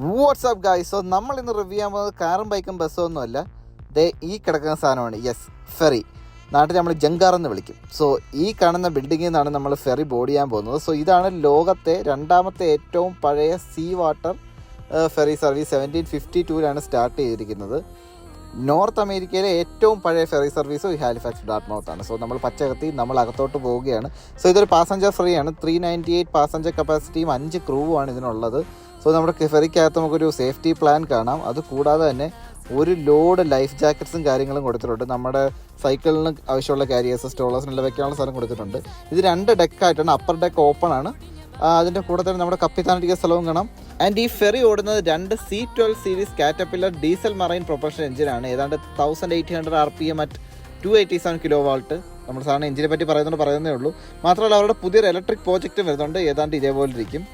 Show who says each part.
Speaker 1: WhatsApp guys. So നമ്മൾ ഇന്ന് review ചെയ്യാൻ പോകുന്നത് കാറും ബൈക്കും ബസ്സും ഒന്നുമല്ല, ദേ ഈ കിടക്കുന്ന സാധനമാണ്. Yes, ferry. നാട്ടിൽ നമ്മൾ ജങ്കാർ എന്ന് വിളിക്കും. സോ ഈ കാണുന്ന ബിൽഡിങ്ങിൽ നിന്നാണ് നമ്മൾ ഫെറി ബോർഡ് ചെയ്യാൻ പോകുന്നത്. സോ ഇതാണ് ലോകത്തെ രണ്ടാമത്തെ ഏറ്റവും പഴയ sea water ferry service. 1752 start ചെയ്തിരിക്കുന്നത്. നോർത്ത് അമേരിക്കയിലെ ഏറ്റവും പഴയ ഫെറി സർവീസ് ഈ ഹാലിഫാക്സ് ഡാർട്ട്മൗത്താണ്. സോ നമ്മൾ പച്ചകത്തി നമ്മൾ അകത്തോട്ട് പോവുകയാണ്. സോ ഇതൊരു പാസഞ്ചർ ഫ്രീ ആണ്. 398 പാസഞ്ചർ കപ്പാസിറ്റിയും 5 ക്രൂവുമാണ് ഇതിനുള്ളത്. സോ നമ്മുടെ ഫെറിക്കകത്ത് നമുക്കൊരു സേഫ്റ്റി പ്ലാൻ കാണാം. അത് കൂടാതെ തന്നെ ഒരു ലോഡ് ലൈഫ് ജാക്കറ്റ്സും കാര്യങ്ങളും കൊടുത്തിട്ടുണ്ട്. നമ്മുടെ സൈക്കിളിന് ആവശ്യമുള്ള കാരിയേഴ്സ്, സ്റ്റോളേഴ്സിനെല്ലാം വെക്കാനുള്ള സ്ഥലം കൊടുത്തിട്ടുണ്ട്. ഇത് 2 ഡെക്കായിട്ടാണ്. അപ്പർ ഡെക്ക് ഓപ്പൺ ആണ്. അതിൻ്റെ കൂടെ തന്നെ നമ്മുടെ കപ്പിത്താനിരിക്കുന്ന സ്ഥലവും കാണാം. ആൻഡ് ഈ ഫെറി ഓടുന്നത് 2 C12 series caterpillar diesel marine propulsion എഞ്ചിനാണ്. ഏതാണ്ട് 1800 RPM അറ്റ് 287 kW. നമ്മൾ സാധാരണ എഞ്ചിനെ പറ്റി പറയുന്നതേ ഉള്ളൂ. മാത്രമല്ല അവരുടെ പുതിയൊരു ഇലക്ട്രിക് പ്രോജക്റ്റ് വരുന്നുണ്ട്. ഏതാണ്ട് ഇതേപോലെ ഇരിക്കും.